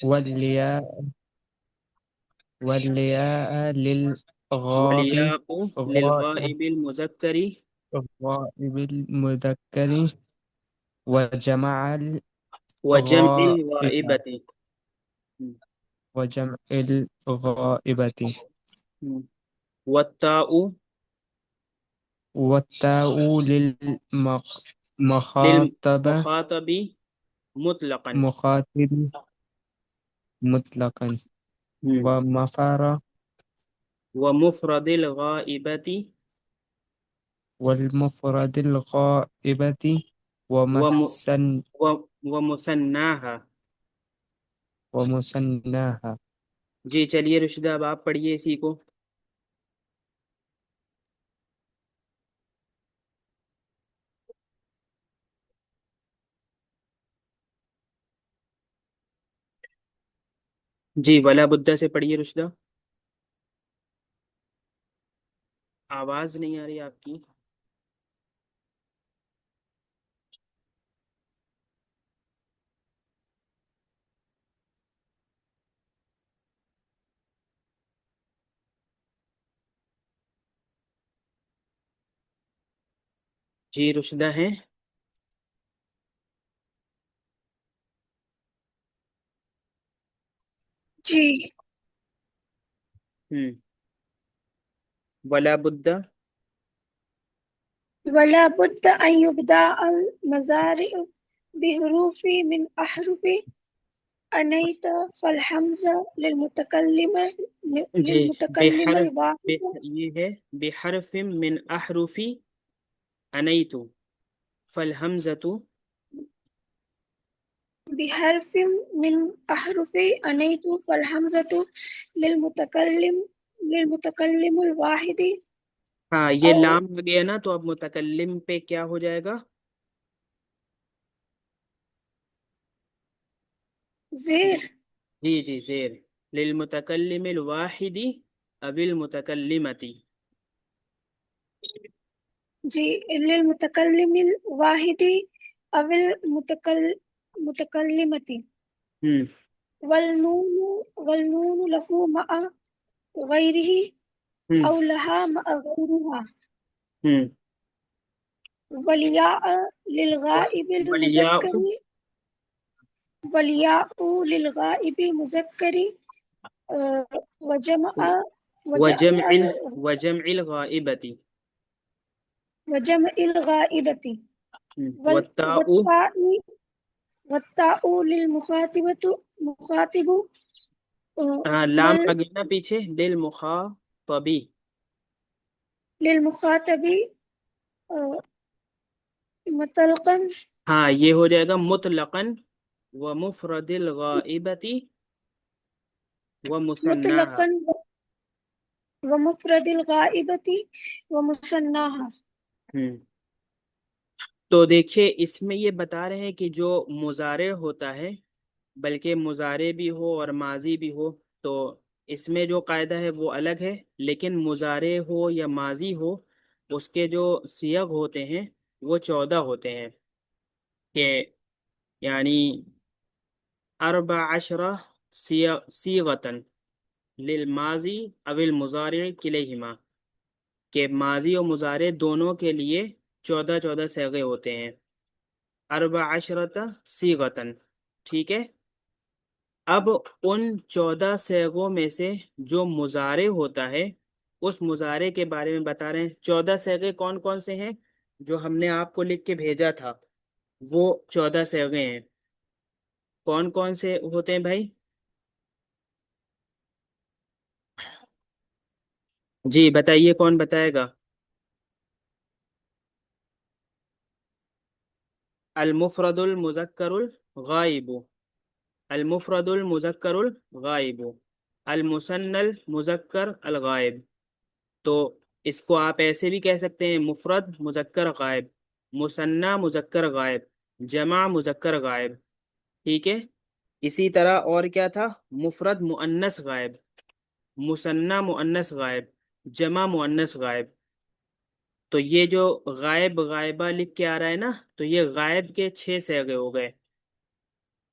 والياء والياء والیاء غائب للغائب المذکر غائب المذكر وجمع وجمع الغائبة الغائبة. وجمع الغائبة والتاء والتاء للمخاطبة للمخاطب مطلقا. مخاطب مطلقا ومفر ومفرد الغائبة والمفرد الغائبة وم ومسن ومثناها. ومثناها. جی چلیے رشدہ، اب آپ پڑھیے اسی کو. جی ولا بدہ سے پڑھیے رشدہ. آواز نہیں آ رہی آپ کی. جی رشدہ ہیں. جی ولا بدہ. ولا بد أن يبدأ المضارع بحروف من أحرف أنيت فالحمزة جی للمتكلم الواحد یہ ہے بحرف من احرف انیت فالحمزة. بحرف من أحرف أنيت فالحمزة للمتكلم الواحد ہاں یہ أو لام آ گیا نا، تو اب متکلم پہ کیا ہو جائے گا؟ زیر. جی جی زیر. للمتکلم الواحد او المتکلمۃ. جی للمتكلم الواحد أو المتكلمة. والنون له مع غيره أو لها مع غيرها. والياء للغائب والیاء المذكر والياء للغائب مذكر وجمع وجمع وجمع وجمع الغائبۃ. وجمع الغائبة. والتاء. والتاء والتاء مخاطب لام آ گیا نا پیچھے، للمخاطب. للمخاطب مطلقا. ہاں یہ ہو جائے گا مطلقاً ومفرد الغائبۃ ومثناها. مطلقا ومفرد الغائبة ومثناها. تو دیکھیے اس میں یہ بتا رہے ہیں کہ جو مضارع ہوتا ہے، بلکہ مضارع بھی ہو اور ماضی بھی ہو، تو اس میں جو قاعدہ ہے وہ الگ ہے. لیکن مضارع ہو یا ماضی ہو، اس کے جو صیغ ہوتے ہیں وہ 14 ہوتے ہیں. کہ یعنی 14 صیغۃ للماضی او المضارع کلیہما، کہ ماضی اور مضارع دونوں کے لیے 14 صیغے ہوتے ہیں. 14 صیغۃ. ٹھیک ہے. اب ان 14 صیغوں میں سے جو مضارع ہوتا ہے، اس مضارع کے بارے میں بتا رہے ہیں. 14 صیغے کون کون سے ہیں جو ہم نے آپ کو لکھ کے بھیجا تھا؟ وہ 14 صیغے ہیں. کون کون سے ہوتے ہیں بھائی؟ جی بتائیے، کون بتائے گا؟ المفرد المذکر الغائب، المفرد المذکر الغائب، المثنى المذکر الغائب. تو اس کو آپ ایسے بھی کہہ سکتے ہیں: مفرد مذکر غائب، مثنی مذکر غائب، جمع مذکر غائب. ٹھیک ہے. اسی طرح اور کیا تھا؟ مفرد مؤنث غائب، مثنی مؤنث غائب، جمع مؤنث غائب. تو یہ جو غائب غائبہ لکھ کے آ رہا ہے نا، تو یہ غائب کے 6 صیغے ہو گئے.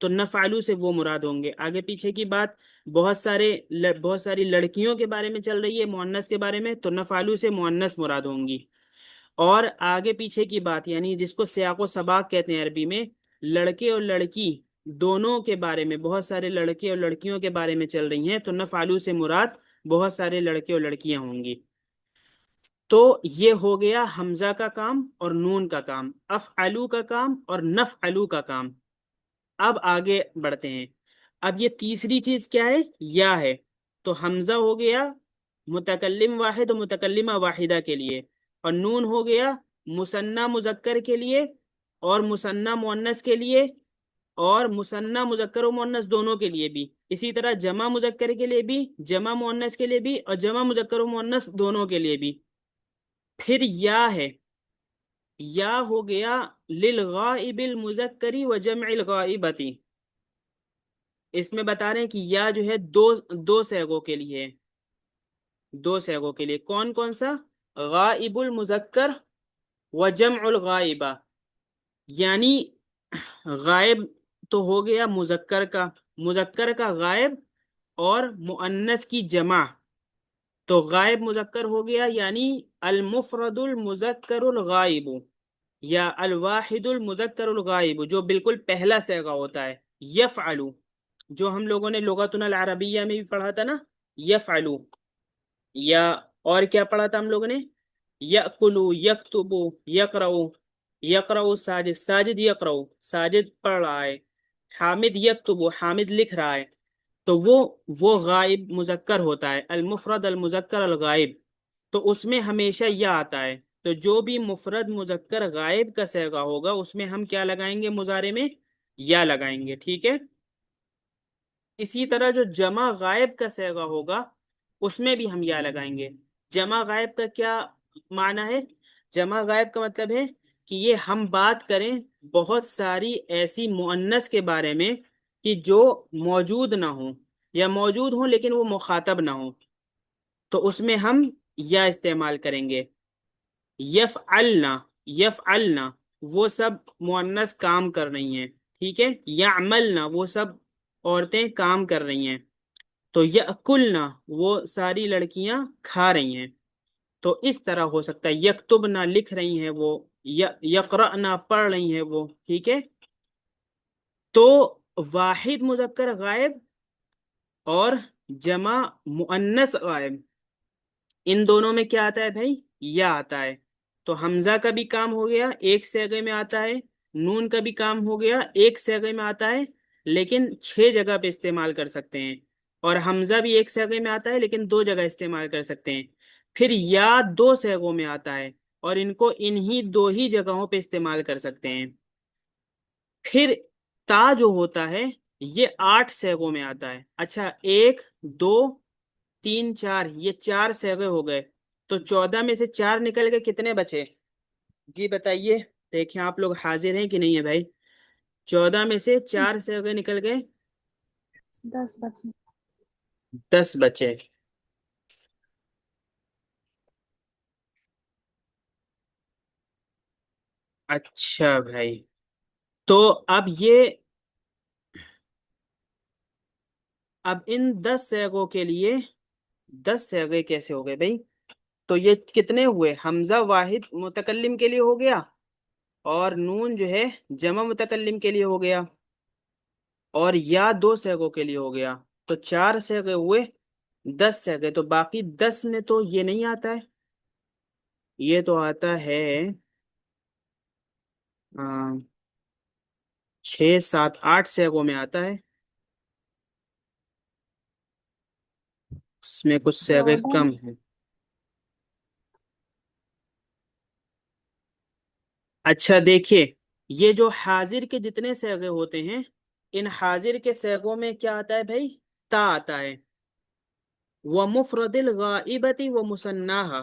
تو نفعلو سے وہ مراد ہوں گے. آگے پیچھے کی بات بہت ساری لڑکیوں کے بارے میں چل رہی ہے مؤنث کے بارے میں، تو نفعلو سے مؤنث مراد ہوں گی. اور آگے پیچھے کی بات یعنی جس کو سیاق و سباق کہتے ہیں عربی میں، لڑکے اور لڑکی دونوں کے بارے میں، بہت سارے لڑکے اور لڑکیوں کے بارے میں چل رہی ہیں، تو نفعلو سے مراد بہت سارے لڑکے اور لڑکیاں ہوں گی. تو یہ ہو گیا حمزہ کا کام اور نون کا کام، افعلو کا کام اور نفعلو کا کام. اب آگے بڑھتے ہیں. اب یہ تیسری چیز کیا ہے؟ یا ہے. تو حمزہ ہو گیا متکلم واحد و متکلمہ واحدہ کے لیے، اور نون ہو گیا مثنی مذکر کے لیے اور مثنی مؤنث کے لیے اور مثنی مذکر و مؤنث دونوں کے لیے بھی. اسی طرح جمع مذکر کے لیے بھی، جمع مؤنث کے لیے بھی، اور جمع مذکر و مؤنث دونوں کے لیے بھی. پھر یا ہے. یا ہو گیا للغائب المذکری و جمع الغائبتی. اس میں بتا رہے ہیں کہ یا جو ہے دو صیغوں کے لیے، دو صیغوں کے لیے. کون کون سا؟ غائب المذکر و جمع الغائبہ. یعنی غائب تو ہو گیا مذکر کا غائب اور مؤنث کی جمع. تو غائب مذکر ہو گیا یعنی المفرد المذکر الغائب یا الواحد المذکر الغائب، جو بالکل پہلا صیغہ ہوتا ہے. یفعلو، جو ہم لوگوں نے لغتنا العربیہ میں بھی پڑھا تھا نا، یفعلو. یا اور کیا پڑھا تھا ہم لوگوں نے؟ یأکلو، یکتبو، یقرؤ. یقرؤ ساجد، ساجد یقرؤ، ساجد پڑھ رہا ہے. حامد یکتبو، حامد لکھ رہا ہے. تو وہ غائب مذکر ہوتا ہے، المفرد المذکر الغائب. تو اس میں ہمیشہ یا آتا ہے. تو جو بھی مفرد مذکر غائب کا صیغہ ہوگا اس میں ہم کیا لگائیں گے؟ مضارع میں یا لگائیں گے. ٹھیک ہے. اسی طرح جو جمع غائب کا صیغہ ہوگا اس میں بھی ہم یا لگائیں گے. جمع غائب کا کیا معنی ہے؟ جمع غائب کا مطلب ہے کہ یہ ہم بات کریں بہت ساری ایسی مؤنث کے بارے میں کہ جو موجود نہ ہوں یا موجود ہوں لیکن وہ مخاطب نہ ہوں، تو اس میں ہم یا استعمال کریں گے. یفعلنا، یفعلنا وہ سب مؤنث کام کر رہی ہیں. ٹھیک ہے. یعملنا وہ سب عورتیں کام کر رہی ہیں. تو یأکلنا وہ ساری لڑکیاں کھا رہی ہیں. تو اس طرح ہو سکتا ہے. یکتبنا لکھ رہی ہیں وہ، یقرأنا پڑھ رہی ہیں وہ. ٹھیک ہے. تو واحد مذکر غائب اور جمع مؤنث غائب، ان دونوں میں کیا آتا ہے بھائی؟ یا آتا ہے. تو حمزہ کا بھی کام ہو گیا، ایک صیغے میں آتا ہے. نون کا بھی کام ہو گیا، ایک صیغے میں آتا ہے لیکن 6 جگہ پہ استعمال کر سکتے ہیں. اور حمزہ بھی ایک صیغے میں آتا ہے لیکن 2 جگہ استعمال کر سکتے ہیں. پھر یا 2 صیغوں میں آتا ہے اور ان کو انہی 2 ہی جگہوں پہ استعمال کر سکتے ہیں. پھر تا جو ہوتا ہے یہ 8 صیغوں میں آتا ہے. اچھا 1 2 3 4 یہ 4 صیغے ہو گئے. تو 14 میں سے 4 نکل گئے، کتنے بچے؟ جی بتائیے. دیکھیں آپ لوگ حاضر ہیں کہ نہیں ہے بھائی. 14 میں سے 4 صیغے نکل گئے، 10 بچے. 10 بچے. اچھا بھائی. تو اب ان 10 صیغوں کے لیے 10 صیغے کیسے ہو گئے بھائی؟ تو یہ کتنے ہوئے؟ حمزہ واحد متکلم کے لیے ہو گیا اور نون جو ہے جمع متکلم کے لیے ہو گیا اور یا 2 صیغوں کے لیے ہو گیا. تو 4 صیغے ہوئے، 10 صیغے. تو باقی 10 میں تو یہ نہیں آتا ہے، یہ تو آتا ہے 6 7 8 صیغوں میں آتا ہے. اس میں کچھ صیغے 14. کم ہیں. اچھا دیکھیے، یہ جو حاضر کے جتنے صیغے ہوتے ہیں ان حاضر کے صیغوں میں کیا آتا ہے بھائی؟ تا آتا ہے. ومفرد الغائبۃ ومثناہا،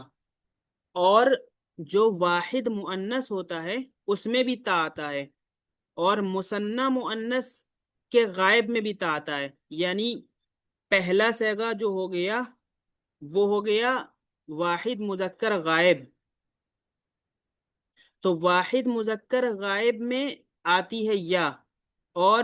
اور جو واحد مؤنث ہوتا ہے اس میں بھی تا آتا ہے اور مثنی مؤنث کے غائب میں بھی تا آتا ہے. یعنی پہلا صیغہ جو ہو گیا وہ ہو گیا واحد مذکر غائب. تو واحد مذکر غائب میں آتی ہے یا، اور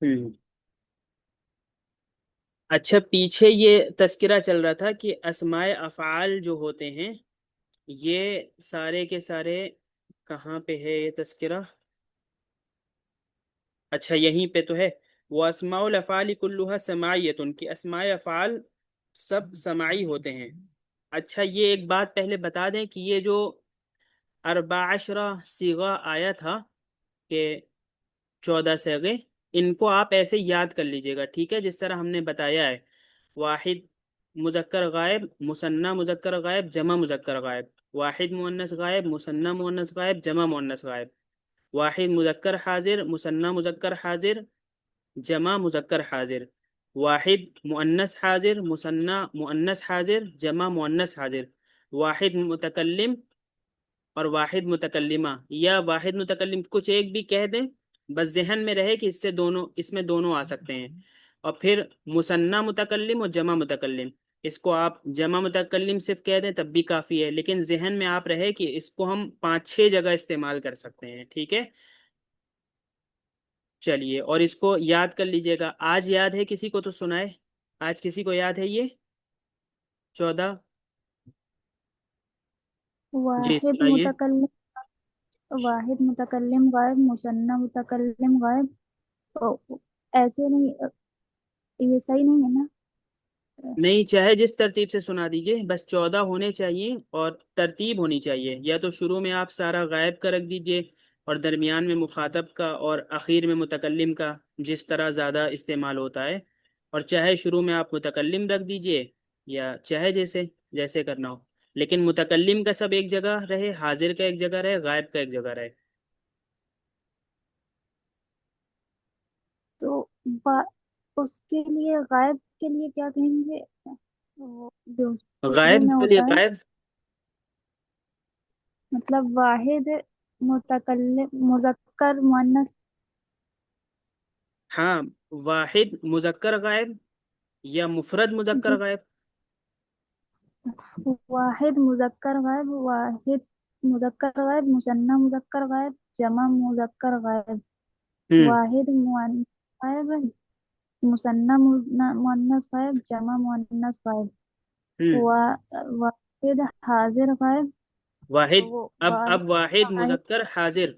ہوں اچھا، پیچھے یہ تذکرہ چل رہا تھا کہ اسماء افعال جو ہوتے ہیں یہ سارے کے سارے، کہاں پہ ہے یہ تذکرہ؟ اچھا یہیں پہ تو ہے، وہ اسماء الافعال کلها سماعیت، ان کی اسماء افعال سب سماعی ہوتے ہیں۔ اچھا یہ ایک بات پہلے بتا دیں کہ یہ جو 14 صیغہ آیا تھا کہ 14 صیغے، ان کو آپ ایسے یاد کر لیجئے گا، ٹھیک ہے؟ جس طرح ہم نے بتایا ہے، واحد مذکر غائب، مثنی مذکر غائب، جمع مذکر غائب، واحد مؤنث غائب، مثنی مؤنث غائب، جمع مؤنث غائب، واحد مذکر حاضر، مثنی مذکر حاضر، جمع مذکر حاضر، واحد مؤنث حاضر، مثنی مؤنث حاضر، جمع مؤنث حاضر، واحد متکلم اور واحد متکلمہ، یا واحد متکلم کچھ ایک بھی کہہ دیں، بس ذہن میں رہے کہ اس میں دونوں آ سکتے ہیں۔ اور پھر مثنی متکلم اور جمع متکلم، اس کو آپ جمع متکلم صرف کہہ دیں تب بھی کافی ہے، لیکن ذہن میں آپ رہے کہ اس کو ہم 5-6 جگہ استعمال کر سکتے ہیں، ٹھیک ہے؟ چلیے، اور اس کو یاد کر لیجئے گا۔ آج یاد ہے کسی کو تو سنائے، آج کسی کو یاد ہے یہ 14؟ جی واحد سنائیے۔ متکلم واحد متکلم غائب، مثنی متکلم غائب، ایسے نہیں، یہ صحیح نہیں ہے نا؟ نہیں، چاہے جس ترتیب سے سنا دیجئے، بس 14 ہونے چاہیے اور ترتیب ہونی چاہیے، یا تو شروع میں آپ سارا غائب کا رکھ دیجئے اور درمیان میں مخاطب کا اور اخیر میں متکلم کا، جس طرح زیادہ استعمال ہوتا ہے، اور چاہے شروع میں آپ متکلم رکھ دیجئے یا چاہے جیسے کرنا ہو، لیکن متکلم کا سب ایک جگہ رہے، حاضر کا ایک جگہ رہے، غائب کا ایک جگہ رہے۔ تو اس کے لیے غائب کے لیے کیا کہیں گے؟ وہ جو شروع غائب میں کے لیے ہوتا ہے، غائب، مطلب واحد متکلم مذکر مؤنث، ہاں، واحد مذکر غائب یا مفرد مذکر جی، غائب۔ واحد مذکر غائب، واحد مذکر غائب، مثنی مذکر غائب، جمع مذکر غائب، ہوں واحد مؤنث غائب، مثنی مؤنث غائب، جمع مؤنث غائب، ہوں واحد حاضر غائب، واحد، وہ اب واحد واحد، مذکر حاضر۔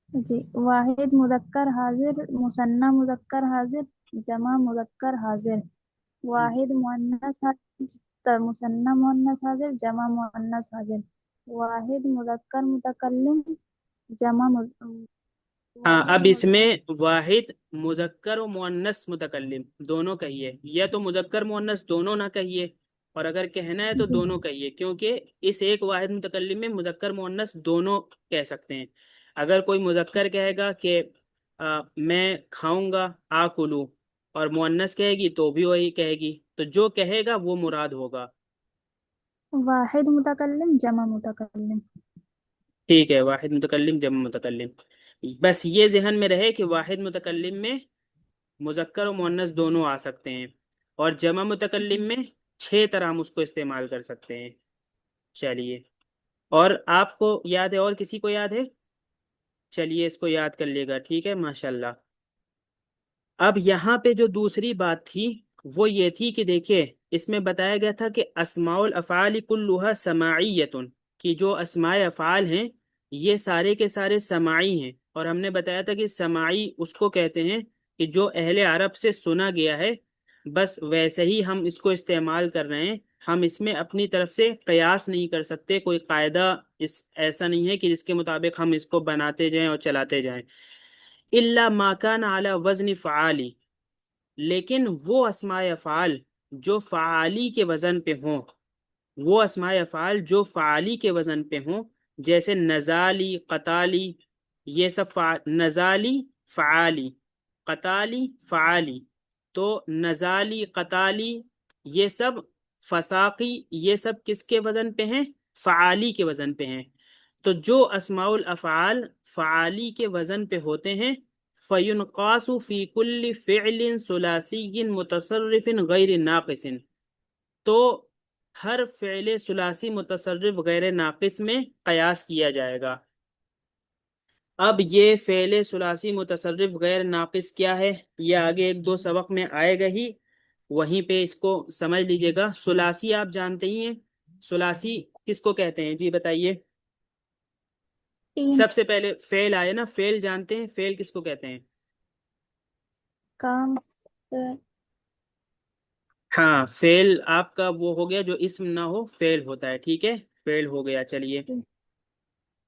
جی، واحد مذکر حاضر، مثنی مذکر حاضر، جمع مذکر حاضر، واحد مؤنث حاضر، مثنی مؤنث حاضر، جمع مؤنث حاضر، واحد مذکر متکلم، جمع ہاں، واحد اب اس میں واحد مذکر و مؤنث متکلم دونوں کہیے، یا تو مذکر مؤنث دونوں نہ کہیے، اور اگر کہنا ہے تو جی، دونوں کہیے، کیونکہ اس ایک واحد متکلم میں مذکر مؤنث دونوں کہہ سکتے ہیں۔ اگر کوئی مذکر کہے گا کہ میں کھاؤں گا، آکلو، اور مؤنث کہے گی تو بھی وہی کہے گی، تو جو کہے گا وہ مراد ہوگا۔ واحد متکلم، جمع متکلم، ٹھیک ہے، واحد متکلم جمع متکلم، بس یہ ذہن میں رہے کہ واحد متکلم میں مذکر و مؤنث دونوں آ سکتے ہیں، اور جمع متکلم میں 6 طرح ہم اس کو استعمال کر سکتے ہیں۔ چلیے، اور آپ کو یاد ہے، اور کسی کو یاد ہے؟ چلیے اس کو یاد کر لیے گا، ٹھیک ہے، ماشاءاللہ۔ اب یہاں پہ جو دوسری بات تھی وہ یہ تھی کہ دیکھیے، اس میں بتایا گیا تھا کہ اسماء الافعال کلها سماعیت، کہ جو اسماء افعال ہیں یہ سارے کے سارے سماعی ہیں، اور ہم نے بتایا تھا کہ سماعی اس کو کہتے ہیں کہ جو اہل عرب سے سنا گیا ہے، بس ویسے ہی ہم اس کو استعمال کر رہے ہیں، ہم اس میں اپنی طرف سے قیاس نہیں کر سکتے، کوئی قاعدہ ایسا نہیں ہے کہ جس کے مطابق ہم اس کو بناتے جائیں اور چلاتے جائیں۔ الا ما کان علی وزن فعالی، لیکن وہ اسماء افعال جو فعالی کے وزن پہ ہوں، وہ اسماء افعال جو فعالی کے وزن پہ ہوں، جیسے نزالی، قتالی، یہ سب نزالی فعالی، قتالی فعالی، تو نزالی، قتالی، یہ سب فساقی، یہ سب کس کے وزن پہ ہیں؟ فعالی کے وزن پہ ہیں۔ تو جو اسماء الافعال فعالی کے وزن پہ ہوتے ہیں، فَيُنْقَاسُ فِي كُلِّ فِعْلٍ ثُلَاثِيٍّ مُتَصَرِّفٍ غَيْرِ نَاقِصٍ، تو ہر فعل ثلاثی متصرف غیر ناقص میں قیاس کیا جائے گا۔ اب یہ فعل ثلاثی متصرف غیر ناقص کیا ہے، یہ آگے ایک دو سبق میں آئے گا ہی، وہیں پہ اس کو سمجھ لیجئے گا۔ ثلاثی آپ جانتے ہی ہیں، ثلاثی کس کو کہتے ہیں؟ جی بتائیے۔ 3 سب سے پہلے فعل آئے نا، فعل جانتے ہیں، فعل کس کو کہتے ہیں؟ کام ہاں، فعل آپ کا وہ ہو گیا جو اسم نہ ہو، فعل ہوتا ہے، ٹھیک ہے، فعل ہو گیا۔ چلیے،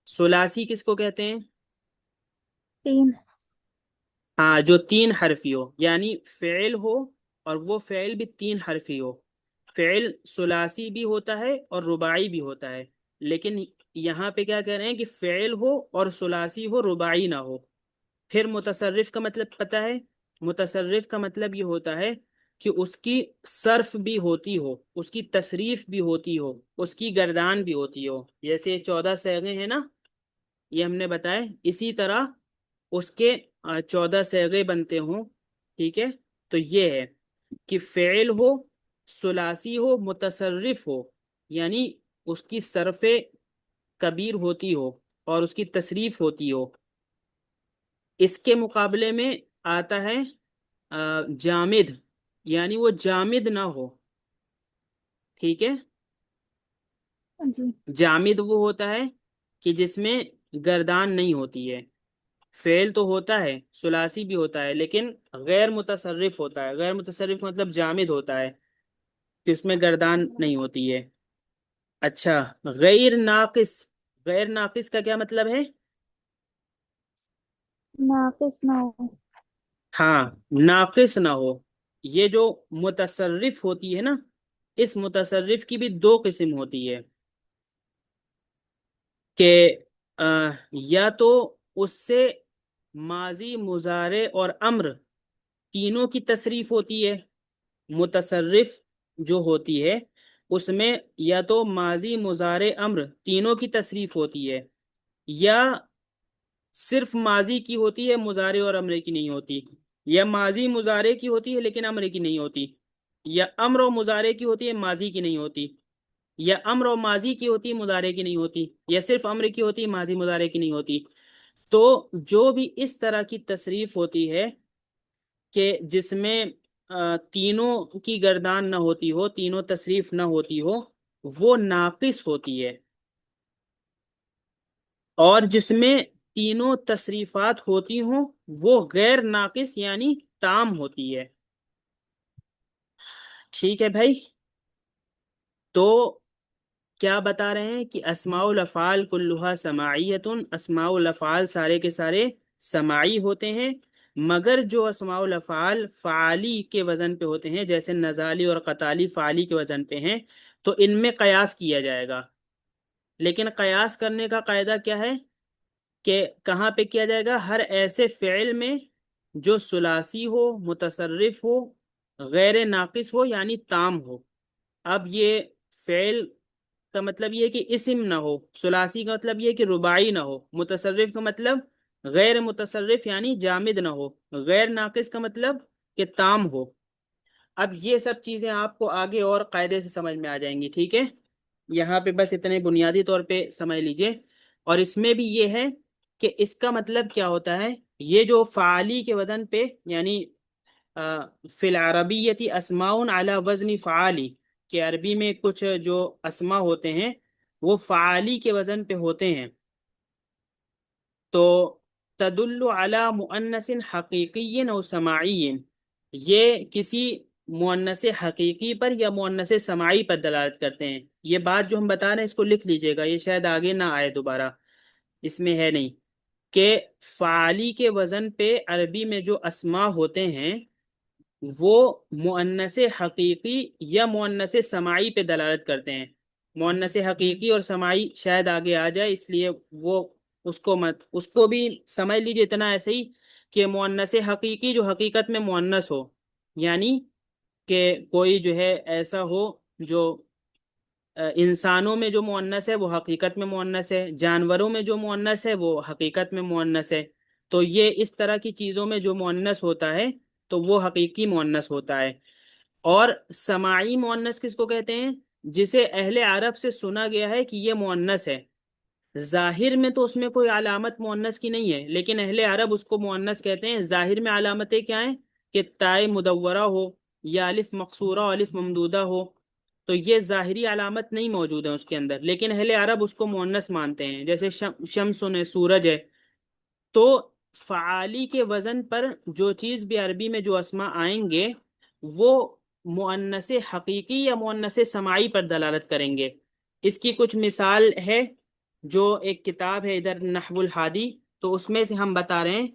ثلاثی کس کو کہتے ہیں؟ 3 ہاں، جو 3 حرفی ہو، یعنی فعل ہو اور وہ فعل بھی 3 حرفی ہو۔ فعل ثلاثی بھی ہوتا ہے اور رباعی بھی ہوتا ہے، لیکن یہاں پہ کیا کہہ رہے ہیں کہ فعل ہو اور ثلاثی ہو، رباعی نہ ہو۔ پھر متصرف کا مطلب پتہ ہے؟ متصرف کا مطلب یہ ہوتا ہے کہ اس کی صرف بھی ہوتی ہو، اس کی تصریف بھی ہوتی ہو، اس کی گردان بھی ہوتی ہو۔ جیسے 14 صیغے ہیں نا، یہ ہم نے بتائے، اسی طرح اس کے 14 صیغے بنتے ہوں، ٹھیک ہے۔ تو یہ ہے کہ فعل ہو، ثلاثی ہو، متصرف ہو، یعنی اس کی صرف کبیر ہوتی ہو اور اس کی تصریف ہوتی ہو۔ اس کے مقابلے میں آتا ہے جامد، یعنی وہ جامد نہ ہو، ٹھیک ہے۔ جی جامد وہ ہوتا ہے کہ جس میں گردان نہیں ہوتی ہے۔ فعل تو ہوتا ہے، ثلاثی بھی ہوتا ہے، لیکن غیر متصرف ہوتا ہے۔ غیر متصرف مطلب جامد ہوتا ہے کہ اس میں گردان نہیں ہوتی ہے۔ اچھا، غیر ناقص، غیر ناقص کا کیا مطلب ہے؟ ناقص نہ ہو۔ ہاں، ناقص نہ ہو۔ یہ جو متصرف ہوتی ہے نا، اس متصرف کی بھی 2 قسم ہوتی ہے کہ یا تو اس سے ماضی، مضارع اور امر تینوں کی تصریف ہوتی ہے۔ متصرف جو ہوتی ہے اس میں یا تو ماضی، مضارع، امر تینوں کی تصریف ہوتی ہے، یا صرف ماضی کی ہوتی ہے، مضارع اور امر کی نہیں ہوتی، یا ماضی مضارع کی ہوتی ہے لیکن امر کی نہیں ہوتی، یا امر و مضارع کی ہوتی ہے، ماضی کی نہیں ہوتی، یا امر و ماضی کی ہوتی ہے، مضارع کی نہیں ہوتی، یا صرف امر کی ہوتی ہے، ماضی مضارع کی نہیں ہوتی۔ تو جو بھی اس طرح کی تصریف ہوتی ہے کہ جس میں تینوں کی گردان نہ ہوتی ہو، تینوں تصریف نہ ہوتی ہو، وہ ناقص ہوتی ہے، اور جس میں تینوں تصریفات ہوتی ہوں وہ غیر ناقص یعنی تام ہوتی ہے۔ ٹھیک ہے بھائی، تو کیا بتا رہے ہیں کہ اسماء الافعال کلھا سماعیۃ، اسماء الافعال سارے کے سارے سماعی ہوتے ہیں، مگر جو اسماء الافعال فعالی کے وزن پہ ہوتے ہیں، جیسے نزالی اور قتالی فعالی کے وزن پہ ہیں، تو ان میں قیاس کیا جائے گا۔ لیکن قیاس کرنے کا قاعدہ کیا ہے کہ کہاں پہ کیا جائے گا؟ ہر ایسے فعل میں جو ثلاثی ہو، متصرف ہو، غیر ناقص ہو یعنی تام ہو۔ اب یہ فعل کا مطلب یہ ہے کہ اسم نہ ہو، ثلاثی کا مطلب یہ ہے کہ رباعی نہ ہو، متصرف کا مطلب غیر متصرف یعنی جامد نہ ہو، غیر ناقص کا مطلب کہ تام ہو۔ اب یہ سب چیزیں آپ کو آگے اور قاعدے سے سمجھ میں آ جائیں گی، ٹھیک ہے۔ یہاں پہ بس اتنے بنیادی طور پہ سمجھ لیجئے۔ اور اس میں بھی یہ ہے کہ اس کا مطلب کیا ہوتا ہے، یہ جو فعالی کے وزن پہ، یعنی فی العربیۃ اسماء علی وزن فعالی، کہ عربی میں کچھ جو اسما ہوتے ہیں وہ فعالی کے وزن پہ ہوتے ہیں، تو تدل علی مؤنث حقیقی او سماعی، یہ کسی مؤنث حقیقی پر یا مؤنث سماعی پر دلالت کرتے ہیں۔ یہ بات جو ہم بتا رہے ہیں اس کو لکھ لیجئے گا، یہ شاید آگے نہ آئے دوبارہ، اس میں ہے نہیں، کہ فعالی کے وزن پہ عربی میں جو اسما ہوتے ہیں وہ مؤنث حقیقی یا مؤنث سماعی پہ دلالت کرتے ہیں۔ مؤنث حقیقی اور سماعی شاید آگے آ جائے، اس لیے وہ اس کو بھی سمجھ لیجیے اتنا ایسے ہی کہ مؤنث حقیقی جو حقیقت میں مؤنث ہو، یعنی کہ کوئی جو ہے ایسا ہو جو انسانوں میں جو مؤنث ہے وہ حقیقت میں مؤنث ہے، جانوروں میں جو مؤنث ہے وہ حقیقت میں مؤنث ہے۔ تو یہ اس طرح کی چیزوں میں جو مؤنث ہوتا ہے تو وہ حقیقی مؤنث ہوتا ہے۔ اور سماعی مؤنث کس کو کہتے ہیں؟ جسے اہل عرب سے سنا گیا ہے کہ یہ مؤنث ہے، ظاہر میں تو اس میں کوئی علامت مؤنث کی نہیں ہے، لیکن اہل عرب اس کو مؤنث کہتے ہیں۔ ظاہر میں علامتیں کیا ہیں کہ تائے مدورہ ہو یا الف مقصورہ اور الف ممدودہ ہو، تو یہ ظاہری علامت نہیں موجود ہے اس کے اندر، لیکن اہل عرب اس کو مؤنث مانتے ہیں، جیسے شمس ہے، سورج ہے۔ تو فعالی کے وزن پر جو چیز بھی عربی میں جو اسما آئیں گے وہ مؤنث حقیقی یا مؤنث سماعی پر دلالت کریں گے۔ اس کی کچھ مثال ہے، جو ایک کتاب ہے ادھر نحو الحادی، تو اس میں سے ہم بتا رہے ہیں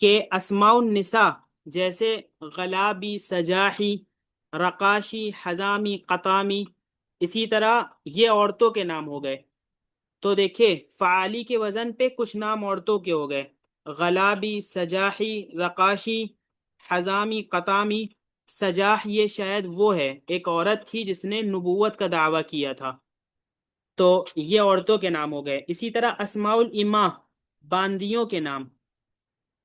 کہ اسماء النساء جیسے غلابی، سجاحی، رقاشی، حزامی، قطامی، اسی طرح یہ عورتوں کے نام ہو گئے۔ تو دیکھیں فعالی کے وزن پہ کچھ نام عورتوں کے ہو گئے، غلابی، سجاحی، رقاشی، حزامی، قطامی۔ سجاح یہ شاید وہ ہے ایک عورت تھی جس نے نبوت کا دعویٰ کیا تھا، تو یہ عورتوں کے نام ہو گئے۔ اسی طرح اسماء الاماء باندیوں کے نام،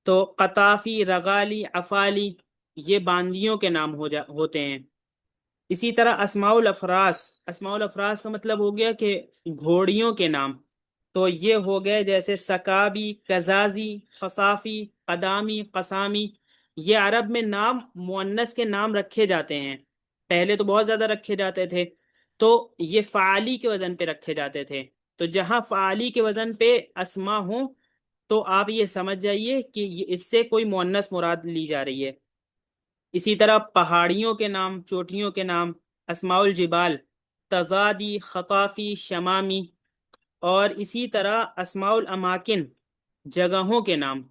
تو قطافی، رغالی، افالی، یہ باندیوں کے نام ہوتے ہیں۔ اسی طرح اسماء الافراس، اسماء الافراس کا مطلب ہو گیا کہ گھوڑیوں کے نام، تو یہ ہو گئے جیسے سکابی، قزازی، خصافی، قدامی، قسامی۔ یہ عرب میں نام مؤنث کے نام رکھے جاتے ہیں، پہلے تو بہت زیادہ رکھے جاتے تھے، تو یہ فعالی کے وزن پہ رکھے جاتے تھے۔ تو جہاں فعالی کے وزن پہ اسما ہوں تو آپ یہ سمجھ جائیے کہ اس سے کوئی مؤنث مراد لی جا رہی ہے۔ اسی طرح پہاڑیوں کے نام، چوٹیوں کے نام، اسماء الجبال، تضادی، خطافی، شمامی۔ اور اسی طرح اسماء الاماکن جگہوں کے نام،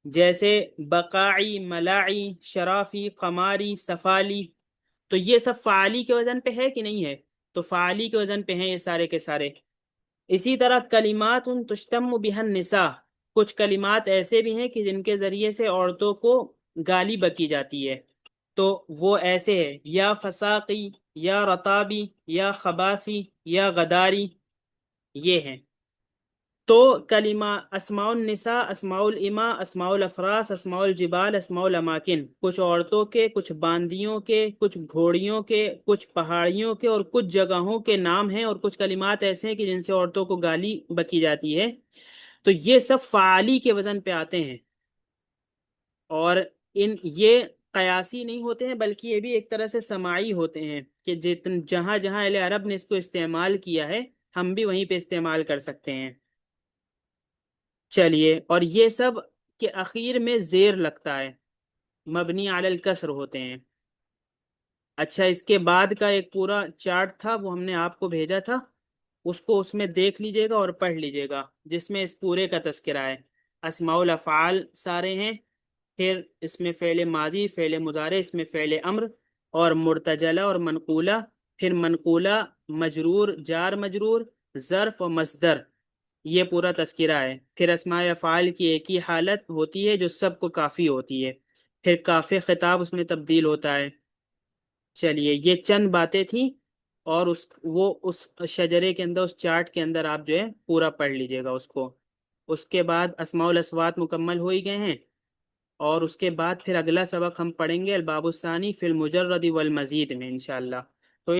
جیسے بقاعی، ملاعی، شرافی، قماری، سفالی۔ تو یہ سب فعالی کے وزن پہ ہے کہ نہیں ہے؟ تو فعالی کے وزن پہ ہیں یہ سارے کے سارے۔ اسی طرح کلمات تشتم بها النساء، کچھ کلمات ایسے بھی ہیں کہ جن کے ذریعے سے عورتوں کو گالی بکی جاتی ہے، تو وہ ایسے ہے یا فساقی، یا رطابی، یا خباثی، یا غداری، یہ ہیں۔ تو کلمہ اسماء النساء، اسماء الاماء، اسماء الافراس، اسماء الجبال، اسماء الاماکن، کچھ عورتوں کے، کچھ باندیوں کے، کچھ گھوڑیوں کے، کچھ پہاڑیوں کے، اور کچھ جگہوں کے نام ہیں، اور کچھ کلمات ایسے ہیں کہ جن سے عورتوں کو گالی بکی جاتی ہے۔ تو یہ سب فعالی کے وزن پہ آتے ہیں، اور یہ قیاسی نہیں ہوتے ہیں بلکہ یہ بھی ایک طرح سے سماعی ہوتے ہیں، کہ جہاں جہاں اہل عرب نے اس کو استعمال کیا ہے ہم بھی وہیں پہ استعمال کر سکتے ہیں۔ چلیے، اور یہ سب کے اخیر میں زیر لگتا ہے، مبنی علی الکسر ہوتے ہیں۔ اچھا، اس کے بعد کا ایک پورا چارٹ تھا، وہ ہم نے آپ کو بھیجا تھا، اس میں دیکھ لیجئے گا اور پڑھ لیجئے گا، جس میں اس پورے کا تذکرہ ہے۔ اسماء الافعال سارے ہیں، پھر اس میں فعل ماضی، فعل مضارع، اس میں فعل امر، اور مرتجلہ اور منقولہ، پھر منقولہ، مجرور، جار مجرور، ظرف و مصدر، یہ پورا تذکرہ ہے۔ پھر اسماء افعال کی ایک ہی حالت ہوتی ہے جو سب کو کافی ہوتی ہے، پھر کافی خطاب اس میں تبدیل ہوتا ہے۔ چلیے، یہ چند باتیں تھیں، اور اس شجرے کے اندر، اس چارٹ کے اندر آپ جو ہے پورا پڑھ لیجئے گا اس کو۔ اس کے بعد اسماء الاصوات مکمل ہو ہی گئے ہیں، اور اس کے بعد پھر اگلا سبق ہم پڑھیں گے الباب الثانی فی المجرد والمزید میں انشاءاللہ۔